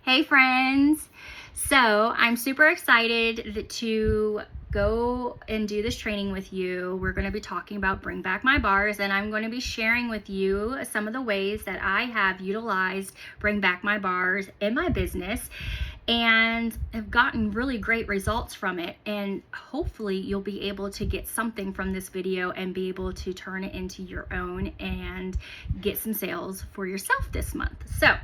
Hey friends! So I'm super excited to go and do this training with you. We're going to be talking about Bring Back My Bars, and I'm going to be sharing with you some of the ways that I have utilized Bring Back My Bars in my business and have gotten really great results from it. And hopefully you'll be able to get something from this video and be able to turn it into your own and get some sales for yourself this month. So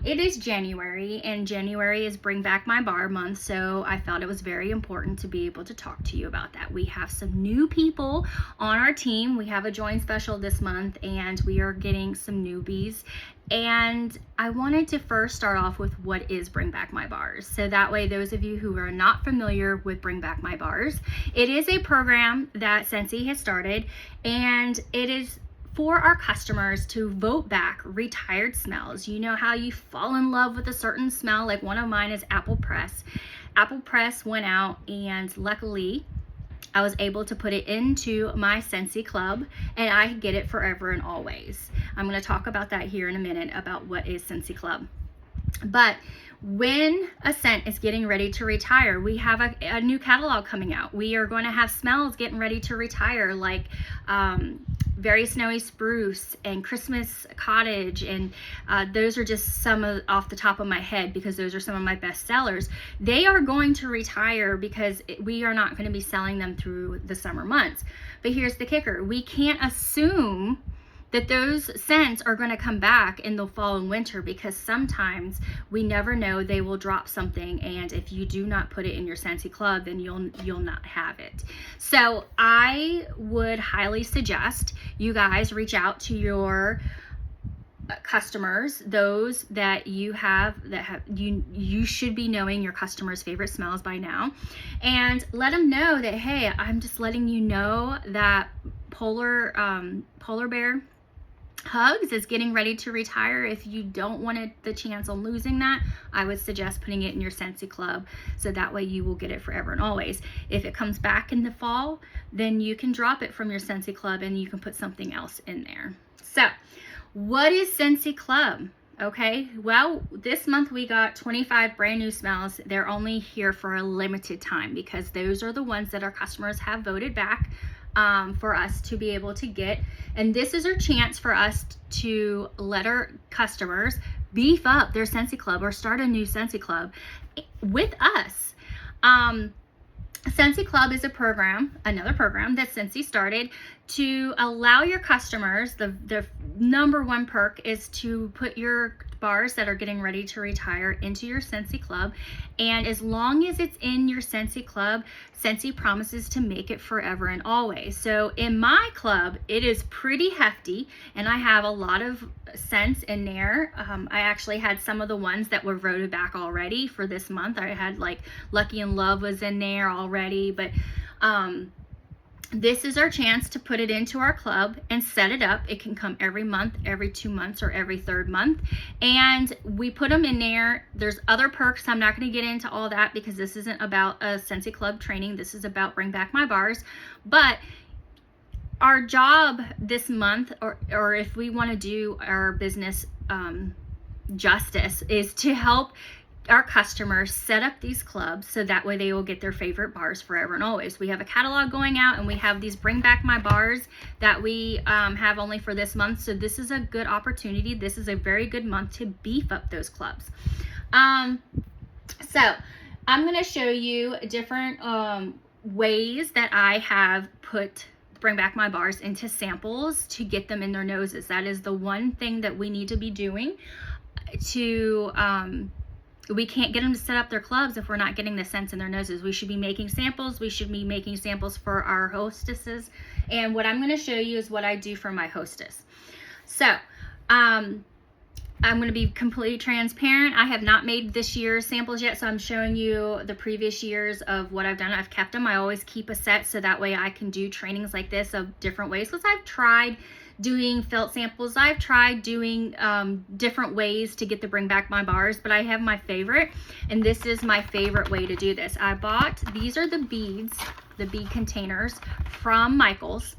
it is January, and January is Bring Back My Bar month, so I felt it was very important to be able to talk to you about that. We have some new people on our team. We have a join special this month, and we are getting some newbies. And I wanted to first start off with what is Bring Back My Bars. So that way, those of you who are not familiar with Bring Back My Bars, it is a program that Scentsy has started, and it is for our customers to vote back retired smells. You know how you fall in love with a certain smell, like one of mine is Apple Press. Apple Press went out, and luckily I was able to put it into my Scentsy Club, and I get it forever and always. I'm going to talk about that here in a minute, about what is Scentsy Club. But when a scent is getting ready to retire, we have a new catalog coming out. We are going to have smells getting ready to retire, like Very Snowy Spruce and Christmas Cottage, and those are just some off the top of my head because those are some of my best sellers. They are going to retire because we are not going to be selling them through the summer months. But here's the kicker: we can't assume that those scents are going to come back in the fall and winter, because sometimes we never know, they will drop something, and if you do not put it in your Scentsy Club, then you'll not have it. So I would highly suggest you guys reach out to your customers, those that you have you should be knowing your customers' favorite smells by now, and let them know that, hey, I'm just letting you know that Polar Bear Hugs is getting ready to retire. If you don't want the chance on losing that, I would suggest putting it in your Scentsy Club, so that way you will get it forever and always. If it comes back in the fall, then you can drop it from your Scentsy Club and you can put something else in there. So what is Scentsy Club? Okay, well, this month we got 25 brand new smells. They're only here for a limited time because those are the ones that our customers have voted back for us to be able to get. And this is our chance for us to let our customers beef up their Scentsy Club or start a new Scentsy Club with us. Scentsy Club is another program that Scentsy started to allow your customers, the number one perk is to put your bars that are getting ready to retire into your Scentsy Club. And as long as it's in your Scentsy Club, Scentsy promises to make it forever and always. So in my club, it is pretty hefty, and I have a lot of scents in there. I actually had some of the ones that were voted back already for this month. I had like Lucky and Love was in there already, but this is our chance to put it into our club and set it up. It can come every month, every 2 months, or every third month. And we put them in there. There's other perks. I'm not going to get into all that because this isn't about a Scentsy Club training. This is about Bring Back My Bars. But our job this month, or if we want to do our business justice, is to help our customers set up these clubs so that way they will get their favorite bars forever and always. We have a catalog going out, and we have these Bring Back My Bars that we have only for this month. So this is a good opportunity. This is a very good month to beef up those clubs. So I'm going to show you different ways that I have put Bring Back My Bars into samples to get them in their noses. That is the one thing that we need to be doing to we can't get them to set up their clubs if we're not getting the scents in their noses. We should be making samples. We should be making samples for our hostesses. And what I'm going to show you is what I do for my hostess. So I'm going to be completely transparent. I have not made this year's samples yet, so I'm showing you the previous years of what I've done. I've kept them. I always keep a set so that way I can do trainings like this of different ways, because I've tried doing felt samples. I've tried doing different ways to get the Bring Back My Bars, but I have my favorite, and this is my favorite way to do this. I bought, these are the beads, the bead containers from Michaels.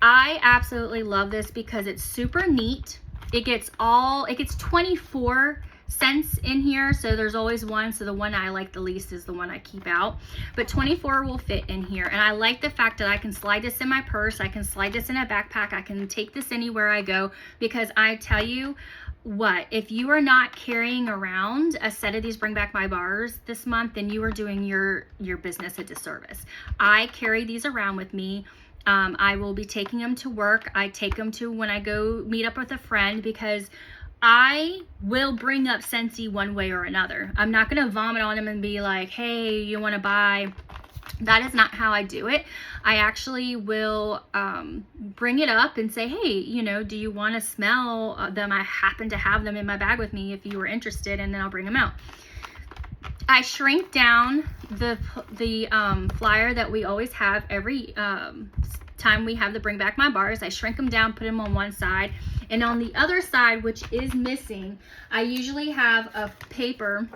I absolutely love this because it's super neat. It gets 24 scents in here, so there's always one. So the one I like the least is the one I keep out, but 24 will fit in here. And I like the fact that I can slide this in my purse, I can slide this in a backpack, I can take this anywhere I go, because I tell you what, if you are not carrying around a set of these Bring Back My bars this month, then you are doing your business a disservice. I carry these around with me. I will be taking them to work. I take them to when I go meet up with a friend, because I will bring up Scentsy one way or another. I'm not going to vomit on them and be like, hey, you want to buy? That is not how I do it. I actually will bring it up and say, hey, you know, do you want to smell them? I happen to have them in my bag with me if you were interested, and then I'll bring them out. I shrink down the flyer that we always have every time we have the Bring Back My bars. I shrink them down, put them on one side, and on the other side, which is missing, I usually have a paper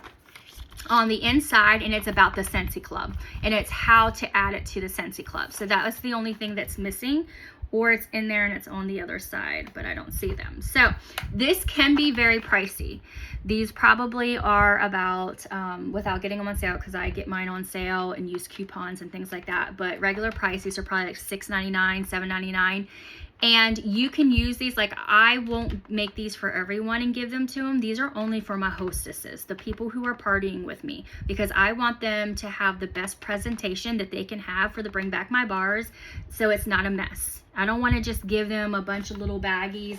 on the inside, and it's about the Scentsy Club, and it's how to add it to the Scentsy Club. So that was the only thing that's missing, or it's in there and it's on the other side, but I don't see them. So this can be very pricey. These probably are about, without getting them on sale, because I get mine on sale and use coupons and things like that, but regular price, these are probably like $6.99, $7.99. And you can use these, like I won't make these for everyone and give them to them. These are only for my hostesses, the people who are partying with me, because I want them to have the best presentation that they can have for the Bring Back My bars, so it's not a mess. I don't want to just give them a bunch of little baggies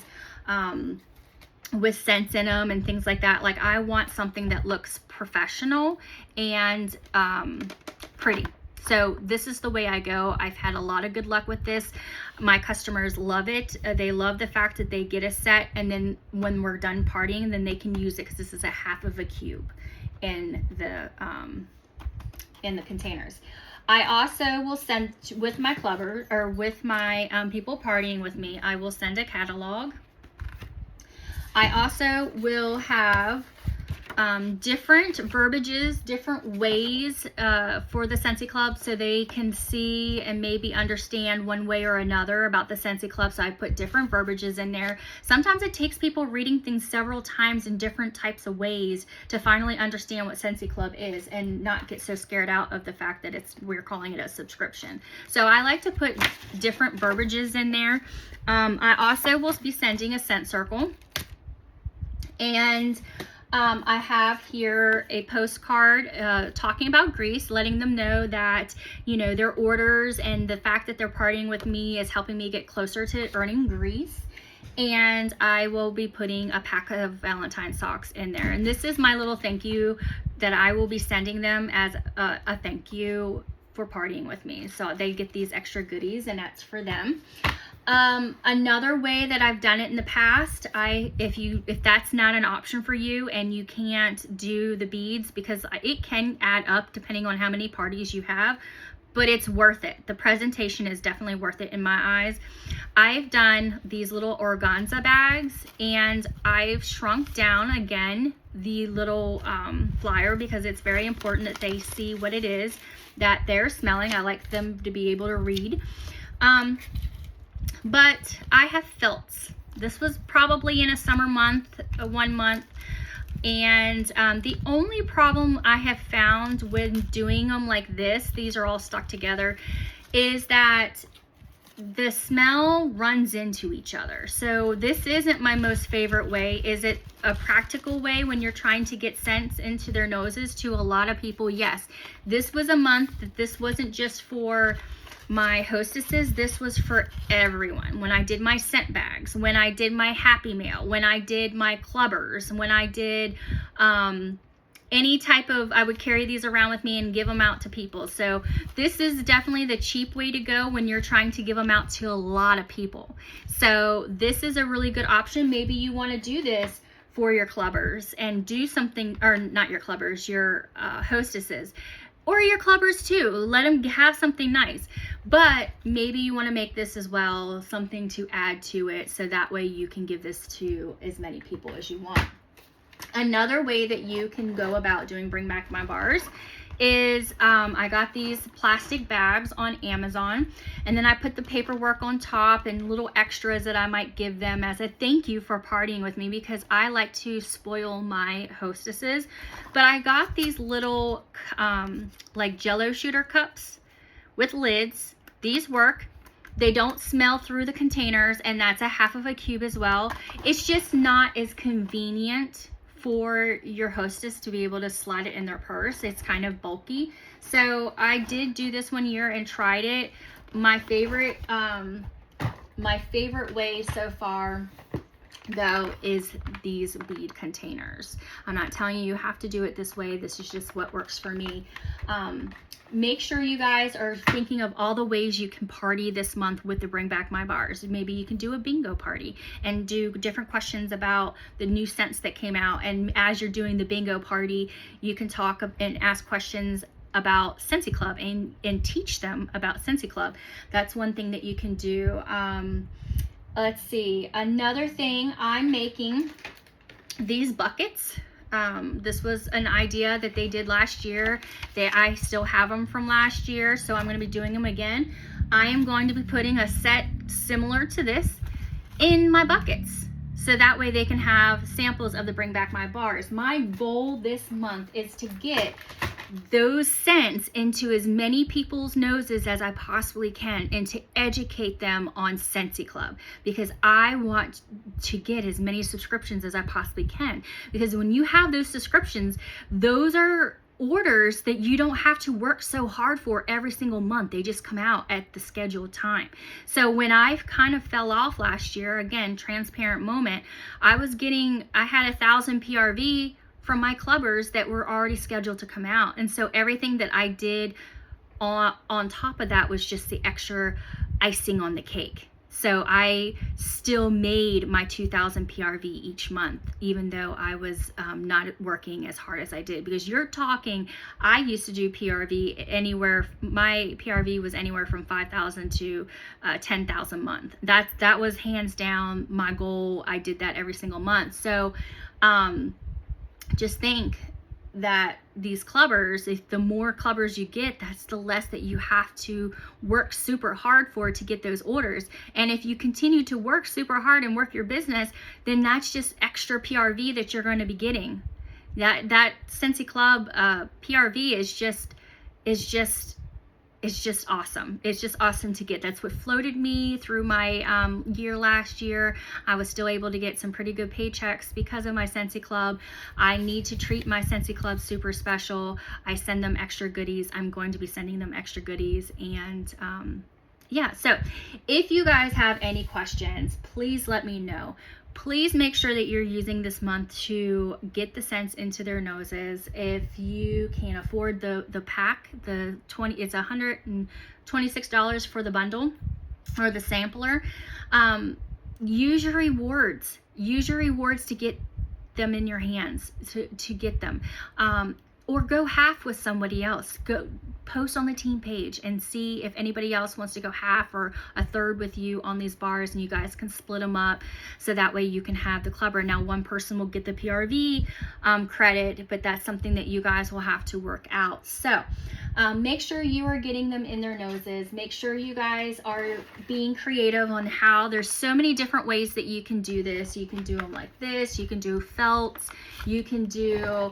with scents in them and things like that. Like, I want something that looks professional and pretty. So this is the way I go. I've had a lot of good luck with this. My customers love it. They love the fact that they get a set, and then when we're done partying, then they can use it, because this is a half of a cube in the containers. I also will send with my clubber, or with my people partying with me, I will send a catalog. I also will have different verbiages, different ways for the Scentsy Club, so they can see and maybe understand one way or another about the Scentsy Club. So I put different verbiages in there. Sometimes it takes people reading things several times in different types of ways to finally understand what Scentsy Club is, and not get so scared out of the fact that we're calling it a subscription. So I like to put different verbiages in there. I also will be sending a scent circle, and I have here a postcard talking about Greece, letting them know that, you know, their orders and the fact that they're partying with me is helping me get closer to earning Greece. And I will be putting a pack of Valentine socks in there. And this is my little thank you that I will be sending them as a thank you for partying with me. So they get these extra goodies, and that's for them. Another way that I've done it in the past, if that's not an option for you and you can't do the beads, because it can add up depending on how many parties you have, but it's worth it. The presentation is definitely worth it in my eyes. I've done these little organza bags, and I've shrunk down again the little flyer, because it's very important that they see what it is that they're smelling. I like them to be able to read. But I have felts. This was probably in a summer month, 1 month. And the only problem I have found when doing them like this, these are all stuck together, is that the smell runs into each other. So this isn't my most favorite way. Is it a practical way when you're trying to get scents into their noses? To a lot of people, yes. This was a month that this wasn't just for my hostesses, this was for everyone. When I did my scent bags, when I did my Happy Mail, when I did my clubbers, when I did any type of, I would carry these around with me and give them out to people. So this is definitely the cheap way to go when you're trying to give them out to a lot of people. So this is a really good option. Maybe you want to do this for your clubbers and do something, or not your clubbers, your hostesses. Or your clubbers too. Let them have something nice. But maybe you want to make this as well something to add to it, so that way you can give this to as many people as you want. Another way that you can go about doing Bring Back My bars is I got these plastic bags on Amazon, and then I put the paperwork on top and little extras that I might give them as a thank you for partying with me, because I like to spoil my hostesses. But I got these little like Jello shooter cups with lids. These work. They don't smell through the containers, and that's a half of a cube as well. It's just not as convenient for your hostess to be able to slide it in their purse. It's kind of bulky. So I did do this one year and tried it. My favorite way so far though is these bead containers. I'm not telling you have to do it this way. This is just what works for me. Make sure you guys are thinking of all the ways you can party this month with the Bring Back My Bars. Maybe you can do a bingo party and do different questions about the new scents that came out. And as you're doing the bingo party, you can talk and ask questions about Scentsy Club and teach them about Scentsy Club. That's one thing that you can do. Let's see, another thing, I'm making these buckets. This was an idea that they did last year. I still have them from last year, so I'm going to be doing them again. I am going to be putting a set similar to this in my buckets, so that way they can have samples of the Bring Back My Bars. My goal this month is to get those scents into as many people's noses as I possibly can, and to educate them on Scentsy Club, because I want to get as many subscriptions as I possibly can. Because when you have those subscriptions, those are orders that you don't have to work so hard for every single month. They just come out at the scheduled time. So when I kind of fell off last year, again, transparent moment, I had 1,000 PRV from my clubbers that were already scheduled to come out. And so everything that I did on top of that was just the extra icing on the cake. So I still made my 2,000 PRV each month, even though I was not working as hard as I did. Because you're talking, I used to do PRV my PRV was anywhere from 5,000 to 10,000 a month. That was hands down my goal. I did that every single month. So just think that these clubbers, if the more clubbers you get, that's the less that you have to work super hard for to get those orders. And if you continue to work super hard and work your business, then that's just extra PRV that you're going to be getting. That Scentsy Club PRV is just awesome. It's just awesome to get. That's what floated me through my year last year. I was still able to get some pretty good paychecks because of my Scentsy Club. I need to treat my Scentsy Club super special. I send them extra goodies. I'm going to be sending them extra goodies. And yeah, so if you guys have any questions, please let me know. Please make sure that you're using this month to get the scents into their noses. If you can afford the pack, it's $126 for the bundle or the sampler. Use your rewards. Use your rewards to get them in your hands, to get them. Or go half with somebody else. Go post on the team page and see if anybody else wants to go half or a third with you on these bars, and you guys can split them up, so that way you can have the clubber. Now one person will get the PRV credit, but that's something that you guys will have to work out. So make sure you are getting them in their noses. Make sure you guys are being creative on how, there's so many different ways that you can do this. You can do them like this. You can do felts. You can do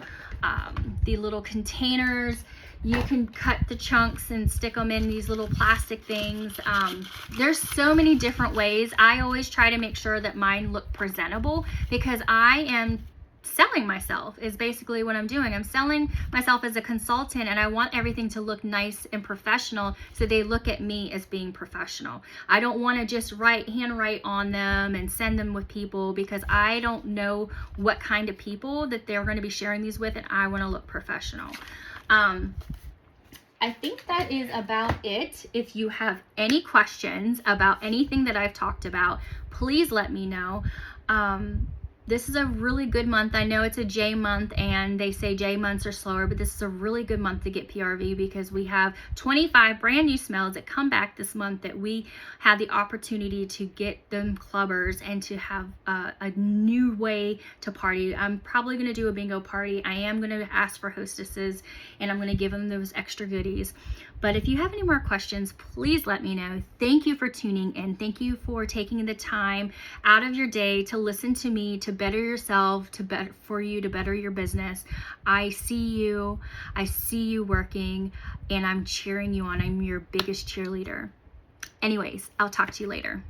the little containers. You can cut the chunks and stick them in these little plastic things. There's so many different ways. I always try to make sure that mine look presentable, because I am selling myself, is basically what I'm doing. I'm selling myself as a consultant, and I want everything to look nice and professional, so they look at me as being professional. I don't want to just handwrite on them and send them with people, because I don't know what kind of people that they're going to be sharing these with, and I want to look professional. I think that is about it. If you have any questions about anything that I've talked about, please let me know. this is a really good month. I know it's a J month and they say J months are slower, but this is a really good month to get PRV because we have 25 brand new smells that come back this month that we have the opportunity to get them clubbers and to have a new way to party. I'm probably going to do a bingo party. I am going to ask for hostesses and I'm going to give them those extra goodies. But if you have any more questions, please let me know. Thank you for tuning in. Thank you for taking the time out of your day to listen to me, to better yourself, for you to better your business. I see you working, and I'm cheering you on. I'm your biggest cheerleader. Anyways, I'll talk to you later.